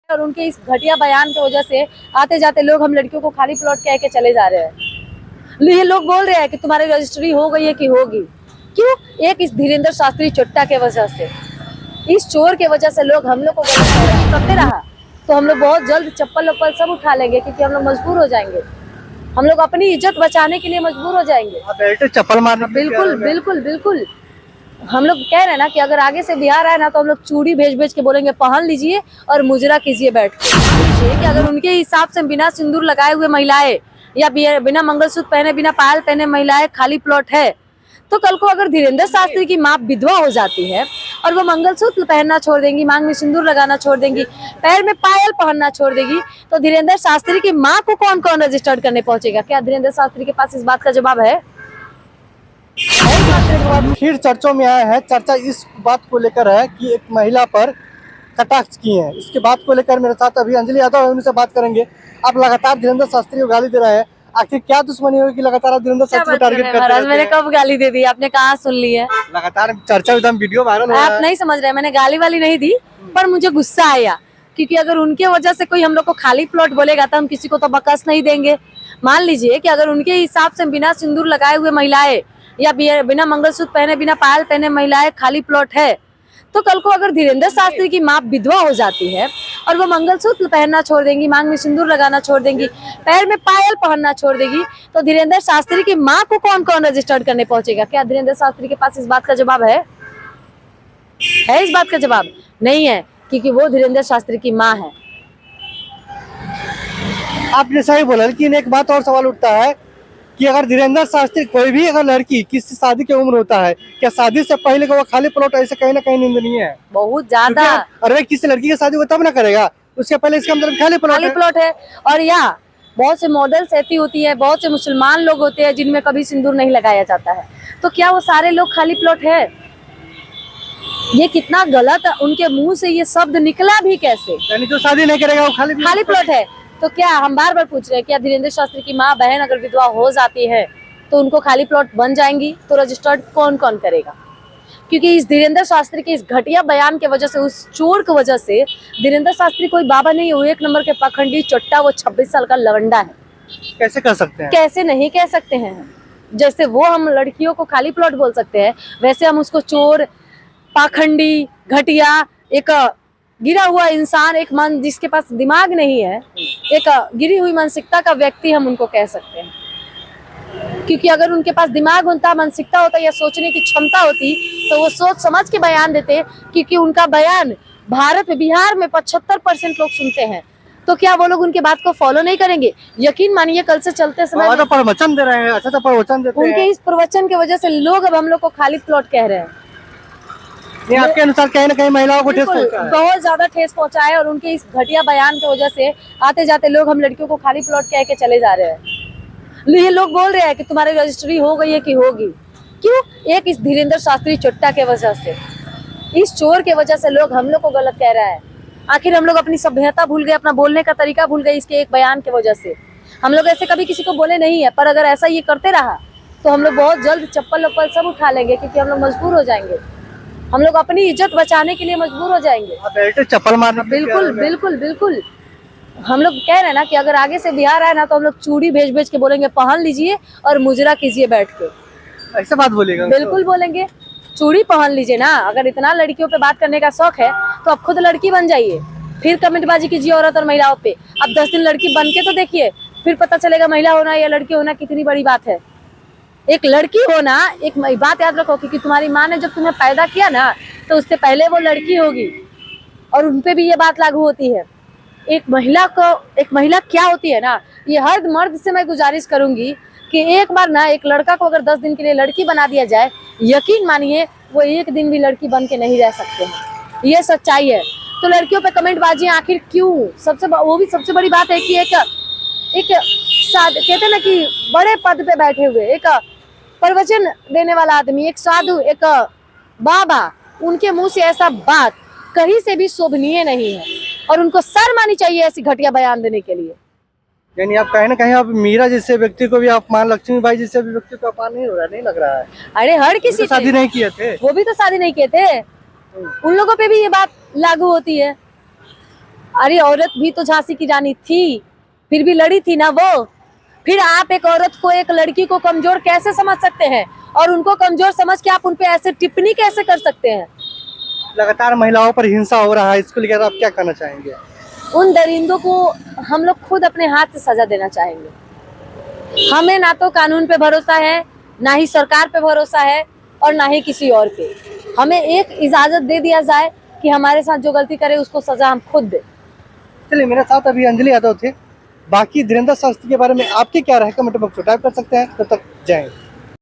और उनके इस घटिया बयान की वजह से आते जाते लोग हम लड़कियों को खाली प्लॉट कह के चले जा रहे हैं। ये लोग बोल रहे हैं कि तुम्हारी रजिस्ट्री हो गई है कि होगी। क्यों? एक इस धीरेन्द्र शास्त्री चोट्टा के वजह से, इस चोर के वजह से लोग हम लोग को गलत करते रहा तो हम लोग बहुत जल्द चप्पल वप्पल सब उठा लेंगे, क्योंकि हम लोग मजबूर हो जाएंगे। हम लोग अपनी इज्जत बचाने के लिए मजबूर हो जाएंगे। चप्पल मारना बिल्कुल बिल्कुल बिल्कुल। हम लोग कह रहे हैं ना कि अगर आगे से बिहार आए ना तो हम लोग चूड़ी भेज के बोलेंगे पहन लीजिए और मुजरा कीजिए बैठ के। कि अगर उनके हिसाब से बिना सिंदूर लगाए हुए महिलाएं या बिना मंगलसूत्र पहने, बिना पायल पहने महिलाएं खाली प्लॉट है, तो कल को अगर धीरेन्द्र शास्त्री की माँ विधवा हो जाती है और वो मंगलसूत्र पहनना छोड़ देंगी, मांग में सिंदूर लगाना छोड़ देंगी, पैर में पायल पहनना छोड़ देगी, तो धीरेन्द्र शास्त्री की माँ को कौन कौन रजिस्टर्ड करने पहुंचेगा? क्या धीरेन्द्र शास्त्री के पास इस बात का जवाब है? फिर चर्चों में आया है। चर्चा इस बात को लेकर है कि एक महिला पर कटाक्ष किए हैं। इसके बात को लेकर मेरे साथ अभी अंजलि यादव है, उनसे बात करेंगे। आप लगातार धीरेन्द्र शास्त्री को गाली दे रहे हैं, आखिर क्या दुश्मनी होगी कि लगातार आप धीरेन्द्र शास्त्री को टारगेट करते हैं? मैंने कब गाली दे दी? आपने कहाँ सुन ली है? लगातार चर्चा एकदम वीडियो वायरल हो रहा है। आप नहीं समझ रहे, मैंने गाली वाली नहीं दी, पर मुझे गुस्सा आया, क्योंकि अगर उनके वजह से कोई हम लोग को खाली प्लॉट बोलेगा तो हम किसी को तो बकस नहीं देंगे। मान लीजिए कि अगर उनके हिसाब से बिना सिंदूर लगाए हुए महिलाएं या बिना मंगलसूत्र पहने, बिना पायल पहने महिलाएं खाली प्लॉट है, तो कल को अगर धीरेन्द्र शास्त्री की माँ विधवा हो जाती है और वो मंगलसूत्र पहनना छोड़ देंगी, मांग में सिंदूर लगाना छोड़ देंगी, पैर में पायल पहनना छोड़ देगी, तो धीरेन्द्र शास्त्री की माँ को कौन कौन रजिस्टर्ड करने पहुंचेगा? क्या धीरेन्द्र शास्त्री के पास इस बात का जवाब है? इस बात का जवाब नहीं है, क्योंकि वो धीरेन्द्र शास्त्री की माँ है। आपने सही बोला, लेकिन एक बात और सवाल उठता है कि अगर धीरेन्द्र शास्त्री, कोई भी अगर लड़की किसी शादी की उम्र होता है, क्या शादी से पहले का वो खाली प्लॉट ऐसे कहीं ना कहीं निंदनीय है? बहुत ज्यादा। अरे किसी लड़की की शादी को तब ना करेगा, उसके पहले इसका मतलब खाली प्लॉट है। और या बहुत से मॉडल्स ऐसी होती है, बहुत से मुसलमान लोग होते हैं जिनमें कभी सिंदूर नहीं लगाया जाता है, तो क्या वो सारे लोग खाली प्लॉट है? ये कितना गलत, उनके मुंह से ये शब्द निकला भी कैसे? यानी जो शादी नहीं करेगा वो खाली प्लॉट है। तो क्या हम बार बार पूछ रहे हैं, क्या धीरेन्द्र शास्त्री की माँ बहन अगर विधवा हो जाती है तो उनको खाली प्लॉट बन जाएंगी, तो रजिस्टर्ड कौन कौन करेगा? क्योंकि इस धीरेन्द्र शास्त्री के इस घटिया बयान के वजह से, उस चोर की वजह से, धीरेन्द्र शास्त्री कोई बाबा नहीं है, वो एक नंबर के पाखंडी चोट्टा, वो 26 साल का लवंडा है। कैसे कर सकते हैं? कैसे नहीं कह सकते हैं? जैसे वो हम लड़कियों को खाली प्लॉट बोल सकते हैं, वैसे हम उसको चोर, पाखंडी, घटिया, एक गिरा हुआ इंसान, एक मन जिसके पास दिमाग नहीं है, एक गिरी हुई मानसिकता का व्यक्ति हम उनको कह सकते हैं। क्योंकि अगर उनके पास दिमाग होता, मानसिकता होता या सोचने की क्षमता होती तो वो सोच समझ के बयान देते, क्योंकि उनका बयान भारत में, बिहार में 75% लोग सुनते हैं। तो क्या वो लोग उनके बात को फॉलो नहीं करेंगे? यकीन मानिए कल से चलते समय प्रवचन दे रहे हैं, अच्छा प्रवचन देते हैं। उनके इस प्रवचन की वजह से लोग अब हम लोग को खाली प्लॉट कह रहे हैं। ये आपके अनुसार कहीं ना कहीं महिलाओं को ठेस पहुंचा है? बहुत ज्यादा ठेस पहुंचा है, और उनके इस घटिया बयान की वजह से आते जाते लोग हम लड़कियों को खाली प्लॉट कह के चले जा रहे हैं। ये लोग बोल रहे हैं कि तुम्हारी रजिस्ट्री हो गई है कि होगी। क्यों? एक इस धीरेन्द्र शास्त्री चोट्टा के वजह से, इस चोर के वजह से लोग हम लोग को गलत कह रहा है। आखिर हम लोग अपनी सभ्यता भूल गए, अपना बोलने का तरीका भूल गए इसके एक बयान की वजह से। हम लोग ऐसे कभी किसी को बोले नहीं है, पर अगर ऐसा ये करते रहा तो हम लोग बहुत जल्द चप्पल वप्पल सब उठा लेंगे, क्योंकि हम लोग मजबूर हो जाएंगे। हम लोग अपनी इज्जत बचाने के लिए मजबूर हो जाएंगे। चप्पल मारना बिल्कुल बिल्कुल बिल्कुल। हम लोग कह रहे हैं ना कि अगर आगे से बिहार आए ना तो हम लोग चूड़ी भेज के बोलेंगे पहन लीजिए और मुजरा कीजिए बैठ के। ऐसा बात बोलेगा? बिल्कुल बोलेंगे, चूड़ी पहन लीजिए ना। अगर इतना लड़कियों पे बात करने का शौक है तो आप खुद लड़की बन जाइए, फिर कमेंटबाजी कीजिए औरत और महिलाओं पे। अब 10 दिन लड़की बन के तो देखिए, फिर पता चलेगा महिला होना या लड़की होना कितनी बड़ी बात है। एक लड़की होना, एक बात याद रखो, क्योंकि तुम्हारी माँ ने जब तुम्हें पैदा किया ना तो उससे पहले वो लड़की होगी, और उनपे भी ये बात लागू होती है। एक महिला क्या होती है ना, ये हर मर्द से मैं गुजारिश करूंगी कि एक बार ना एक लड़का को अगर 10 दिन के लिए लड़की बना दिया जाए, यकीन मानिए वो एक दिन भी लड़की बन के नहीं रह सकते हैं। ये सच्चाई है। तो लड़कियों पे कमेंटबाजी आखिर क्यों? वो भी सबसे बड़ी बात है कि एक कहते हैं ना कि बड़े पद पे बैठे हुए एक प्रवचन देने वाला आदमी, एक साधु, एक बाबा, उनके मुंह से ऐसा बात कहीं से भी शोभनीय नहीं है, और उनको शर्म आनी चाहिए ऐसी घटिया बयान देने के लिए। यानी आप कहीं ना कहीं आप मीरा जैसे व्यक्ति को भी अपमान, लक्ष्मी बाई जैसे भी व्यक्ति को अपमान नहीं हो रहा, नहीं लग रहा है? अरे हर किसी तो शादी नहीं किए थे, वो भी तो शादी नहीं किए थे, उन लोगों पे भी ये बात लागू होती है। अरे औरत भी तो झांसी की रानी थी, फिर भी लड़ी थी ना वो। फिर आप एक औरत को, एक लड़की को कमजोर कैसे समझ सकते हैं, और उनको कमजोर समझ के आप उनपे ऐसे टिप्पणी कैसे कर सकते हैं? लगातार महिलाओं पर हिंसा हो रहा है, इसको लेकर आप क्या कहना चाहेंगे? उन दरिंदों को हम लोग खुद अपने हाथ से सजा देना चाहेंगे। हमें ना तो कानून पे भरोसा है, ना ही सरकार पे भरोसा है, और ना ही किसी और पे। हमें एक इजाजत दे दिया जाए कि हमारे साथ जो गलती करे उसको सजा हम खुद दे। चलिए, मेरे साथ अभी अंजलि यादव थे। बाकी धीरेन्द्र शास्त्री के बारे में आपकी क्या राय, कमेंट बॉक्स में टाइप कर सकते हैं। तब तक जय हिंद।